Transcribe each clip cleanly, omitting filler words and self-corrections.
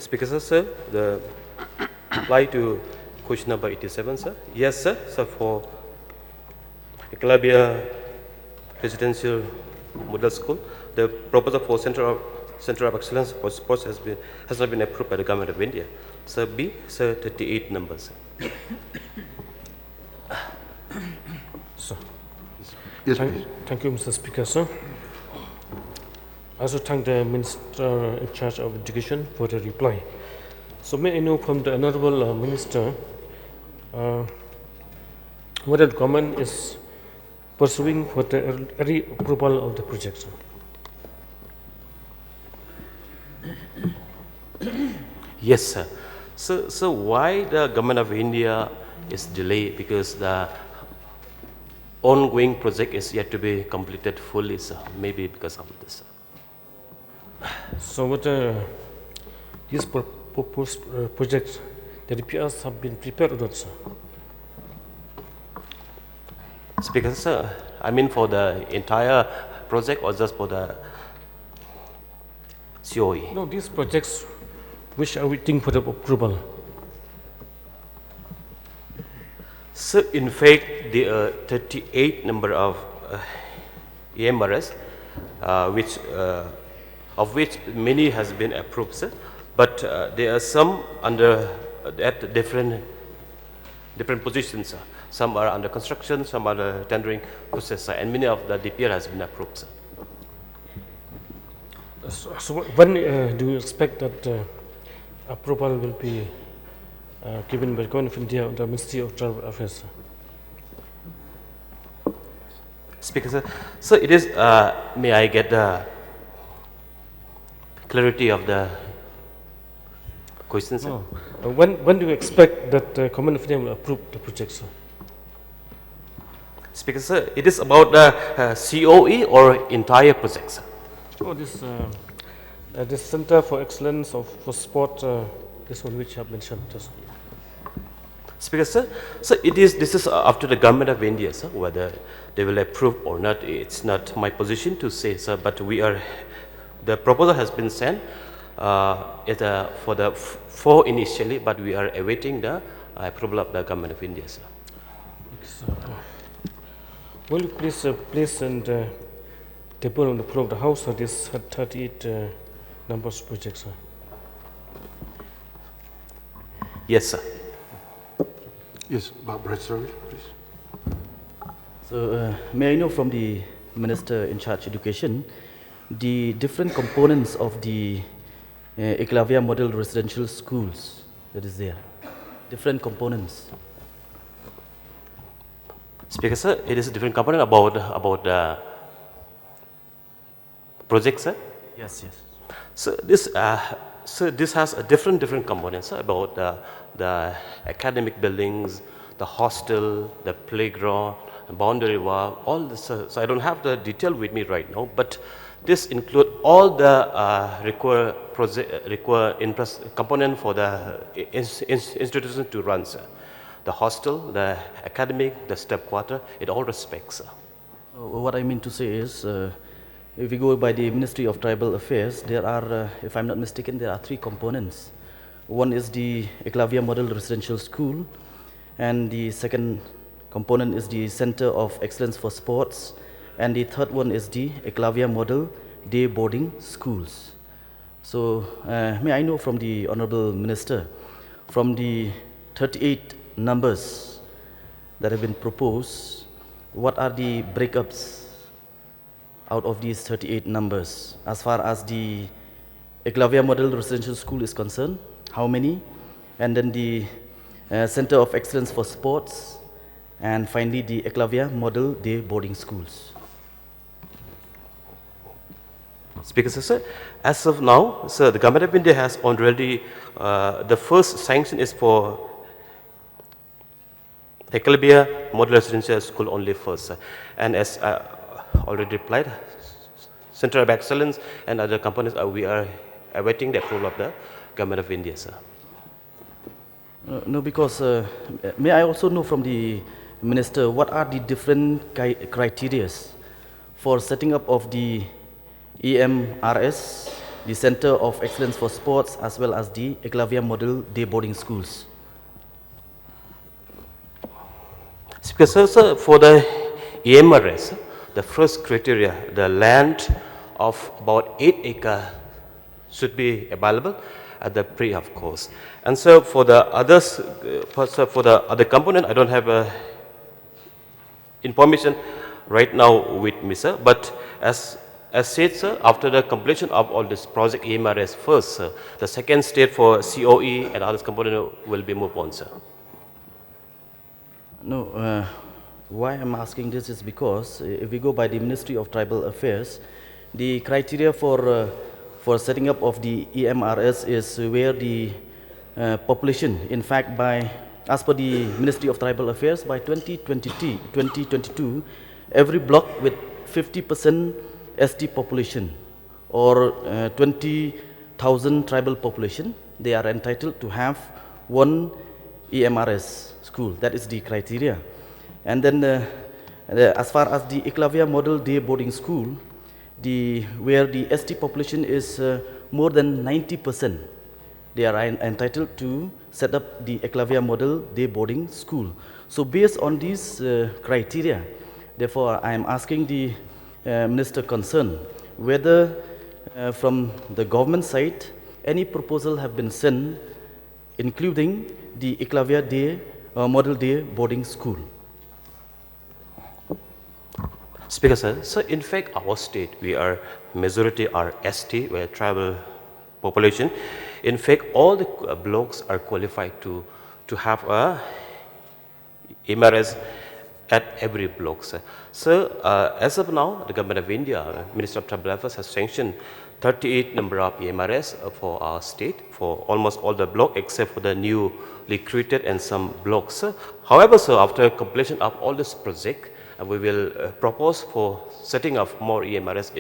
Speaker, sir, the reply to question number 87, sir. Yes, sir. So for Eklavya Residential Model School, the proposal for Center of Excellence for Sports has not been approved by the Government of India. Sir, B, sir, 38 numbers. So, Yes, please. thank you, Mr. Speaker, sir. I also thank the Minister in charge of Education for the reply. So may I know from the Honorable Minister whether the government is pursuing for the early approval of the project, sir? Yes, sir. So why the Government of India is delayed? Because the ongoing project is yet to be completed fully, sir. Maybe because of this, sir. So what these proposed projects, the repairs have been prepared or not, sir? Speaker, sir, I mean for the entire project or just for the COE? No, these projects which are waiting for the approval. So in fact, there are 38 number of EMRS, of which many has been approved, sir. But there are some under at different positions, sir. Some are under construction, some are the tendering process, sir, and many of the DPR has been approved, sir. So when do you expect that approval will be given by the Government of India and the Ministry of Tribal Affairs, sir? Speaker, sir, so it is, may I get the clarity of the question, sir? No. When do you expect that the Government of India will approve the project, sir? Speaker, sir, it is about the COE or entire project, sir? Oh, this Center for Excellence for Sport, this one which you have mentioned, sir. Speaker, sir, so this is up to the Government of India, sir, whether they will approve or not. It's not my position to say, sir, but the proposal has been sent for the four initially, but we are awaiting the approval of the Government of India, sir. Will you please place and table on the floor of the House of this 38 numbers projects, sir? Yes, sir. Yes, Barbara, please. So, may I know from the Minister in charge of Education, the different components of the Eklavya Model Residential Schools that is there? Different components. Speaker, sir, it is a different component about the project, sir? Yes, yes. So this has a different components, sir, about the academic buildings, the hostel, the playground, boundary wall, all this. So I don't have the detail with me right now, but this include all the require component for the institution to run, sir. The hostel, the academic, the step quarter, it all respects, sir. What I mean to say is, if we go by the Ministry of Tribal Affairs, there are, if I'm not mistaken, there are three components. One is the Eklavya Model Residential School, and the second component is the Center of Excellence for Sports, and the third one is the Eklavya Model Day Boarding Schools. So, may I know from the Honorable Minister, from the 38 numbers that have been proposed, what are the breakups out of these 38 numbers? As far as the Eklavya Model Residential School is concerned, how many? And then the Center of Excellence for Sports, and finally the Eklavya Model Day Boarding Schools. Speaker, sir, as of now, sir, the Government of India has already, the first sanction is for Eklavya Model Residential School only first, sir. And as already replied, Center of Excellence and other companies, we are awaiting the approval of the Government of India, sir. No, because may I also know from the Minister, what are the different criteria for setting up of the EMRS the Center of Excellence for Sports, as well as the Eklavya Model Day Boarding Schools. Speaker, sir, for the EMRS, the first criteria, the land of about 8 acres should be available at the pre of course. And so for the others, for the other component, I don't have information right now with me, sir. But as said, sir, after the completion of all this project EMRS first, sir, the second stage for COE and others component will be moved on, sir. No, why I'm asking this is because if we go by the Ministry of Tribal Affairs, the criteria for setting up of the EMRS is where the population, in fact, as per the Ministry of Tribal Affairs, by 2022, every block with 50% ST population or 20,000 tribal population, they are entitled to have one EMRS school. That is the criteria. And then as far as the Eklavya Model Day Boarding School, where the ST population is more than 90%, they are entitled to set up the Eklavya Model Day Boarding School. So based on these criteria, therefore I am asking the Minister concerned whether from the government side any proposal have been sent including the Eklavya Day Model Day Boarding School. Speaker, sir, so in fact our state, we are majority are ST, we are tribal population. In fact, all the blocks are qualified to have a MRS at every block, sir. So as of now, the Government of India, Minister of Tribal Affairs has sanctioned 38 number of EMRS for our state, for almost all the block except for the newly created and some blocks, sir. However, sir, after completion of all this project, we will propose for setting up more EMRS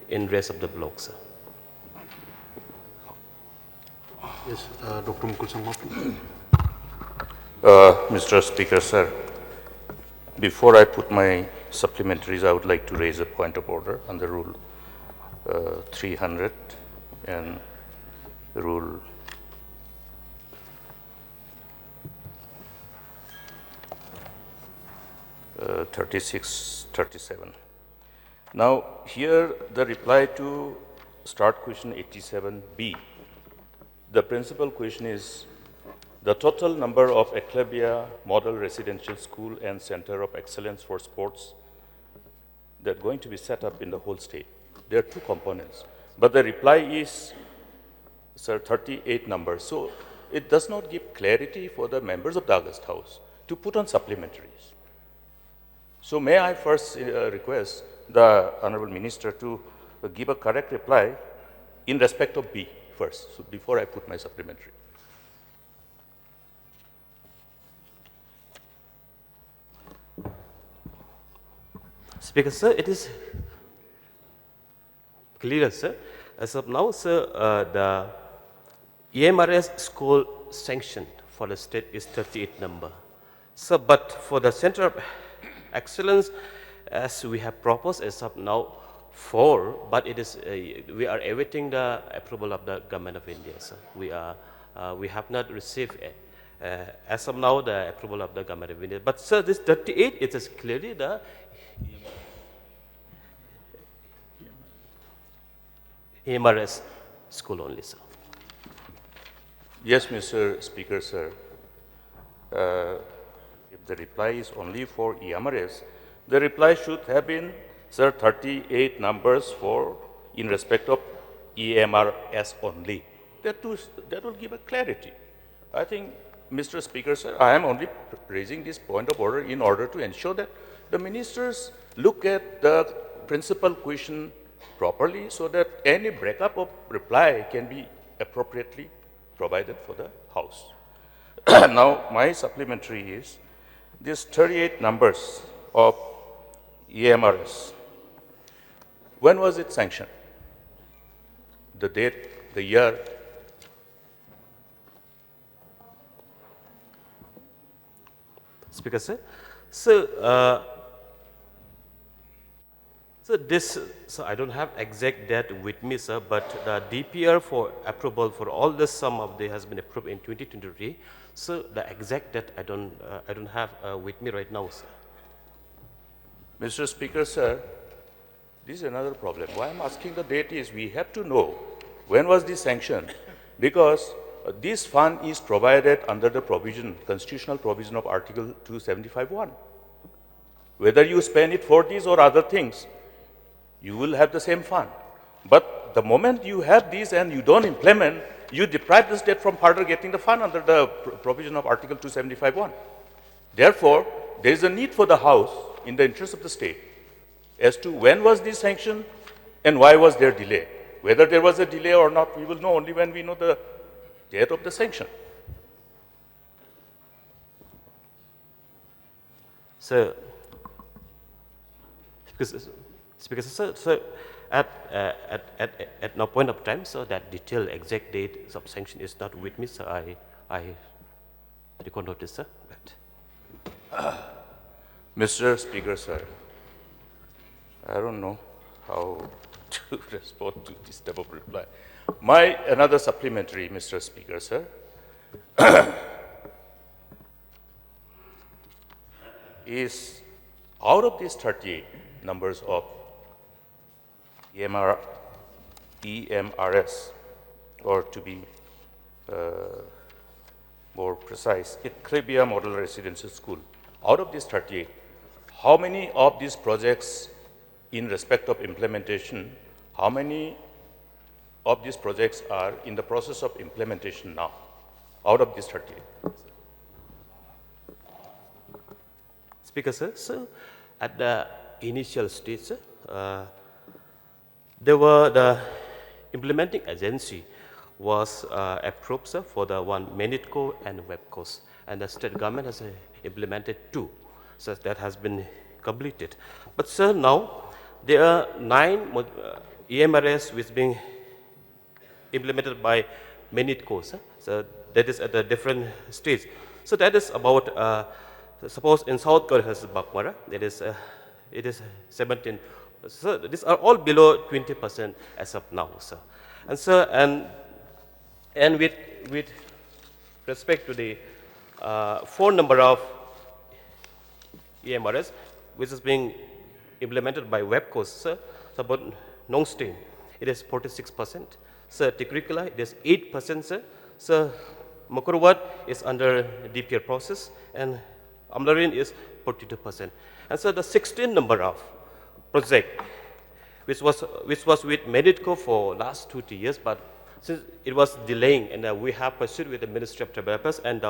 in rest of the blocks, sir. Yes, Dr. Mukul Sangma, please. Mr. Speaker, sir, before I put my supplementaries, I would like to raise a point of order under Rule 300 and Rule 3637. Now, here the reply to start question 87B. The principal question is, the total number of Eklavya Model Residential School and Center of Excellence for Sports that are going to be set up in the whole state. There are two components, but the reply is, sir, 38 numbers. So it does not give clarity for the members of the August House to put on supplementaries. So may I first request the Honorable Minister to give a correct reply in respect of B first, so before I put my supplementary. Speaker, sir, it is clear, sir. As of now, sir, the EMRS school sanctioned for the state is 38 number. So, but for the Center of Excellence, as we have proposed as of now, 4, but it is we are awaiting the approval of the Government of India, sir. We have not received as of now the approval of the Government of India. But sir, this 38, it is clearly the EMRS school only, sir. Yes, Mr. Speaker, sir. If the reply is only for EMRS, the reply should have been, sir, 38 numbers for in respect of EMRS only. That will give a clarity. I think, Mr. Speaker, sir, I am only raising this point of order in order to ensure that the ministers look at the principal question properly so that any breakup of reply can be appropriately provided for the House. Now, my supplementary is these 38 numbers of EMRS. When was it sanctioned? The date, the year? Speaker, sir. So, So this, so I don't have exact date with me, sir, but the DPR for approval for all the sum of the has been approved in 2023. So the exact date I don't have with me right now, sir. Mr. Speaker, sir, this is another problem. Why I'm asking the date is we have to know when was this sanctioned, because this fund is provided under the provision, constitutional provision of Article 275(1). Whether you spend it for these or other things, you will have the same fund. But the moment you have these and you don't implement, you deprive the state from further getting the fund under the provision of Article 275(1). Therefore, there is a need for the House, in the interest of the state, as to when was this sanctioned and why was there delay. Whether there was a delay or not, we will know only when we know the date of the sanction. So, because sir, at no point of time, so that detailed exact date of sanction is not with me, so I record notice, sir. But Mr. Speaker, sir, I don't know how to respond to this type of reply. Another supplementary, Mr. Speaker, sir, is out of these 38 numbers of EMRS, or to be more precise, Eklavya Model Residential School, out of these 38, how many of these projects in respect of implementation, how many of these projects are in the process of implementation now, out of these 38? Speaker, sir, so at the initial stage, sir, there were the implementing agency was approved, sir, for the one Manitco and Webcourse, and the state government has implemented 2, so that has been completed. But sir, now there are 9 EMRS which being implemented by Manitco, sir. So that is at a different stage. So that is about suppose in South Korea has Bakmara, it is 17. So these are all below 20% as of now, sir. And sir, and with respect to the 4 number of EMRS, which is being implemented by Webcourse, sir, so about Nongstein, it is 46%. Sir, Tikurikula, it is 8%, sir. Sir, Makurwat is under DPR process, and Amlarin is 42%. And so the 16 number of project, which was with Meditco for last 2 years, but since it was delaying, and we have pursued with the Ministry of Tribal Affairs, and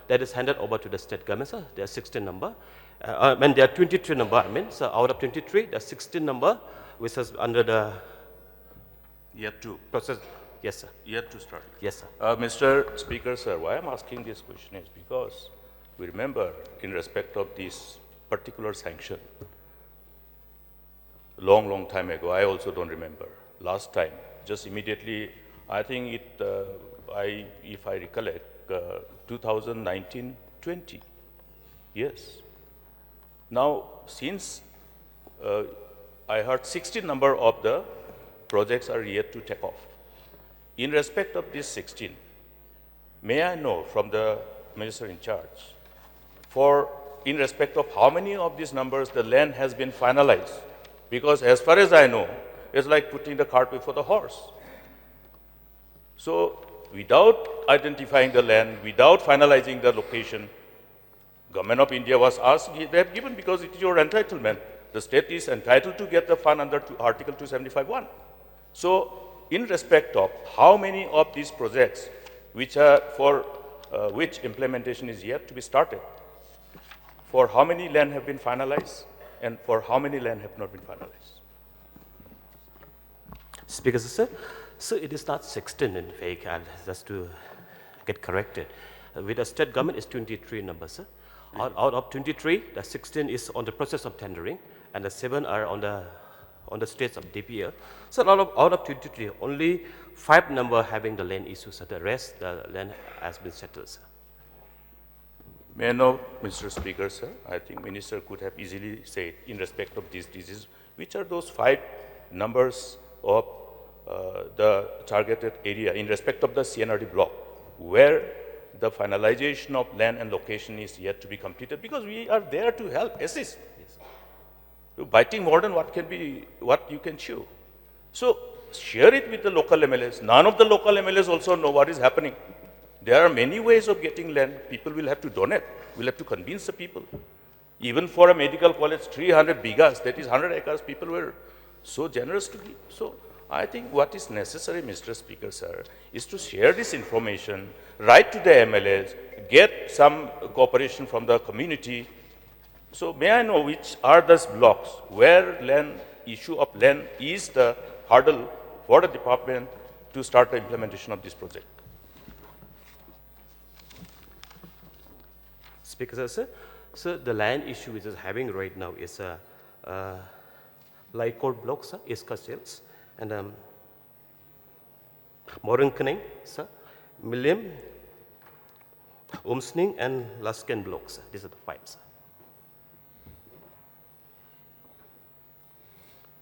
that is handed over to the state government, sir. There are 16 number, and there are 23 number, I mean, so out of 23, there are 16 number, which is under the Yet to. process. Yes, sir. Yet to start. Yes, sir. Mr. Speaker, sir, why I'm asking this question is because we remember in respect of this particular sanction, long time ago, I also don't remember, last time, just immediately, I think it, if I recollect, 2019-20, yes. Now, since I heard 16 number of the projects are yet to take off. In respect of this 16, may I know from the minister in charge, in respect of how many of these numbers the land has been finalized? Because as far as I know, it's like putting the cart before the horse. So without identifying the land, without finalizing the location, Government of India was asked, they have given because it is your entitlement. The state is entitled to get the fund under Article 275(1). So in respect of how many of these projects which are for which implementation is yet to be started, for how many land have been finalized and for how many land have not been finalized? Speaker, sir, so it is not 16 in fact, and just to get corrected. With the state government is 23 numbers, sir. Out of 23, the 16 is on the process of tendering, and the 7 are on the states of DPR. So out of 23, only 5 number having the land issues, so the rest, the land has been settled, sir. May I know, Mr. Speaker, sir, I think Minister could have easily said in respect of these diseases, which are those 5 numbers of the targeted area in respect of the CNRD block, where the finalization of land and location is yet to be completed, because we are there to help, assist. Biting more than what you can chew. So share it with the local MLAs. None of the local MLAs also know what is happening. There are many ways of getting land. People will have to donate. We'll have to convince the people. Even for a medical college, 300 bighas, that is 100 acres, people were so generous to give. So I think what is necessary, Mr. Speaker, sir, is to share this information, write to the MLAs, get some cooperation from the community. So may I know which are those blocks where issue of land is the hurdle for the department to start the implementation of this project? Speaker, sir. So the land issue which is having right now is a light court block, sir, Iska sales, and Morankaning, sir, Milliam, Umsning, and Lasken blocks. Sir. These are the 5, sir.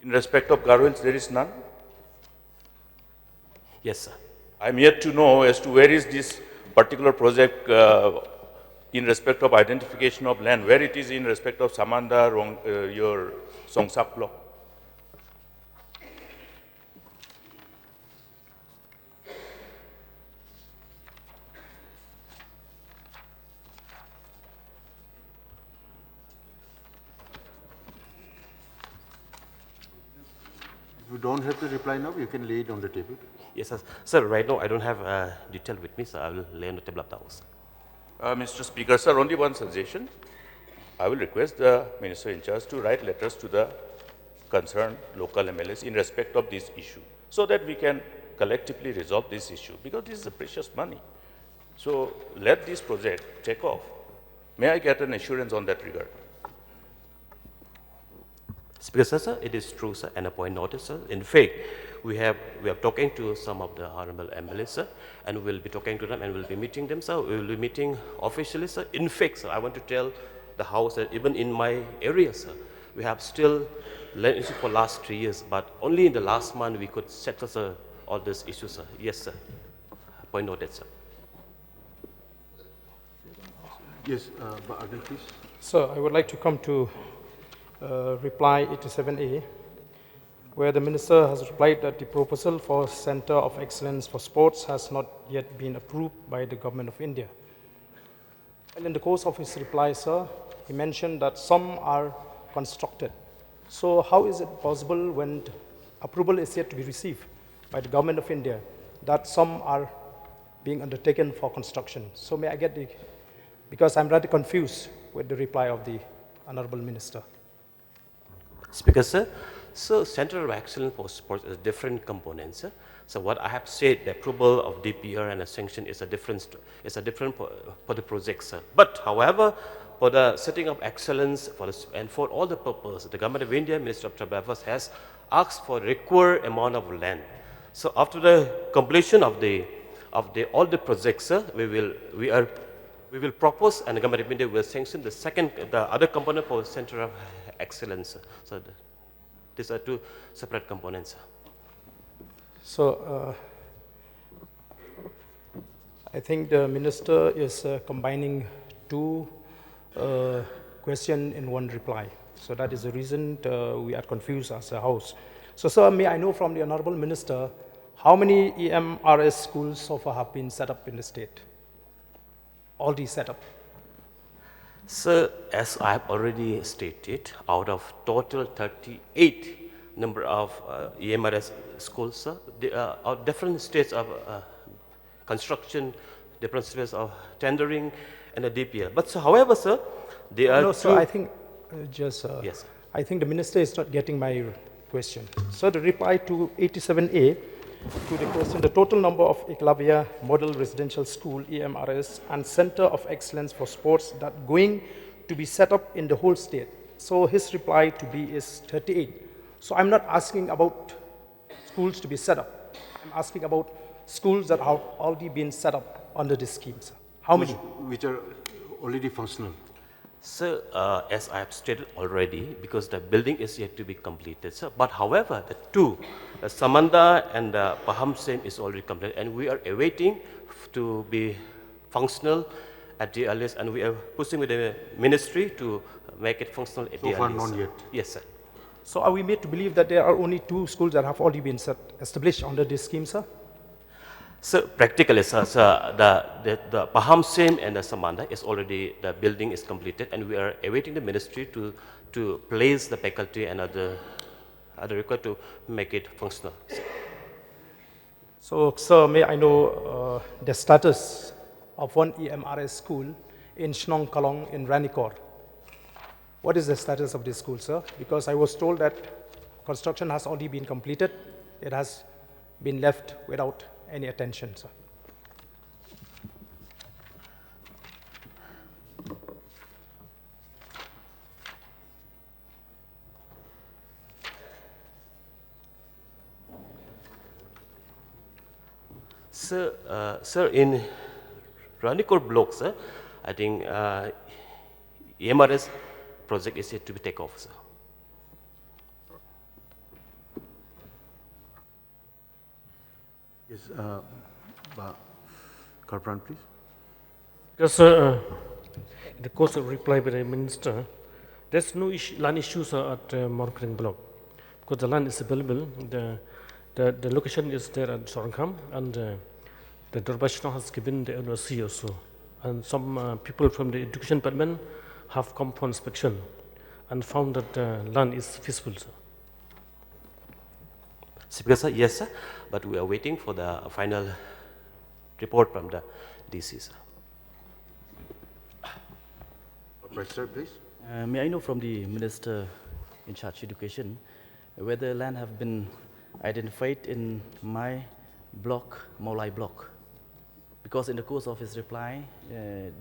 In respect of Garwels, there is none? Yes, sir. I'm yet to know as to where is this particular project in respect of identification of land, where it is in respect of Samanda, your Songsak block. If you don't have to reply now, you can lay it on the table. Yes, sir. Sir, right now I don't have detail with me, so I will lay on the table of the house. Mr. Speaker, sir, only one suggestion. I will request the Minister in charge to write letters to the concerned local MLAs in respect of this issue, so that we can collectively resolve this issue, because this is a precious money. So let this project take off. May I get an assurance on that regard? Speaker, sir, it is true, sir, and a point noted, sir. In fact, we are talking to some of the honorable MLAs, sir, and we'll be talking to them and we'll be meeting them, sir. We will be meeting officially, sir. In fact, sir, I want to tell the House that even in my area, sir, we have still land issue for last 3 years, but only in the last month we could settle, sir, all these issues, sir. Yes, sir. Point noted, sir. Yes, Adil, please. Sir, I would like to come to reply 87A, where the Minister has replied that the proposal for Center of Excellence for Sports has not yet been approved by the Government of India. And in the course of his reply, sir, he mentioned that some are constructed. So how is it possible, when approval is yet to be received by the Government of India, that some are being undertaken for construction? So may I get the, because I'm rather confused with the reply of the Honorable Minister. Speaker, sir, so Center of Excellence for Sports is different components, sir. So what I have said, the approval of DPR and a sanction is a different for the project, sir. But however, for the setting of excellence and for all the purpose, the Government of India, Minister of Tribal Affairs has asked for required amount of land. So after the completion of all the projects, sir, we will propose, and the Government of India will sanction the other component for Center of Excellence. So these are 2 separate components. So I think the Minister is combining 2 questions in one reply. So that is the reason we are confused as a House. So sir, may I know from the Honorable Minister, how many EMRS schools so far have been set up in the state? All these set up? So as I have already stated, out of total 38 number of EMRS schools, sir, are different states of construction, different states of tendering, and a DPR. But so, however, sir, they are. No, sir, I think yes, sir. I think the Minister is not getting my question. So the reply to 87A to the question, the total number of Eklavya Model Residential School, EMRS, and Center of Excellence for Sports that going to be set up in the whole state. So his reply to B is 38. So I'm not asking about schools to be set up. I'm asking about schools that have already been set up under this scheme, sir. How many? Which are already functional. So, as I have stated already, because the building is yet to be completed, sir. But however, the two, Samanda and Paham Sem is already completed, and we are awaiting to be functional at the earliest, and we are pushing with the ministry to make it functional at the So far, earliest. none Sir. yet. Yes, sir. So are we made to believe that there are only 2 schools that have already been established under this scheme, sir? So practically, sir, the Paham Sem and the Samanda is already, the building is completed, and we are awaiting the ministry to place the faculty and other required to make it functional. So, sir, may I know the status of one EMRS school in Shnong Kalong in Ranikor? What is the status of this school, sir? Because I was told that construction has already been completed. It has been left without any attention, sir. Sir, in Ranikor block, sir, I think EMRS project is yet to be taken off, sir. Yes, Karpran, please. Because in the course of reply by the minister, there's no land issues at Morkring block because the land is available. The location is there at Sorangkam, and the Durbashno has given the NOC also. And some people from the education department have come for inspection and found that the land is feasible, sir. Speaker, sir, yes, sir, but we are waiting for the final report from the DC, sir. Register, please. May I know from the Minister in charge education whether land have been identified in my block, Maulai block? Because in the course of his reply,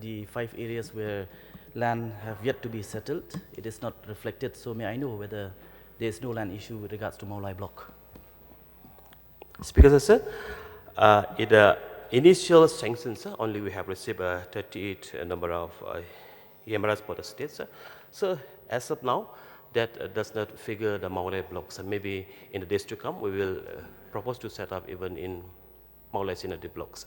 the 5 areas where land have yet to be settled, it is not reflected. So may I know whether there is no land issue with regards to Maulai block? Speaker, sir, in the initial sanctions, sir, only we have received 38 number of EMRS for the state, sir. So as of now, that does not figure the Maulai blocks. And maybe in the days to come, we will propose to set up even in Maulai Synody blocks.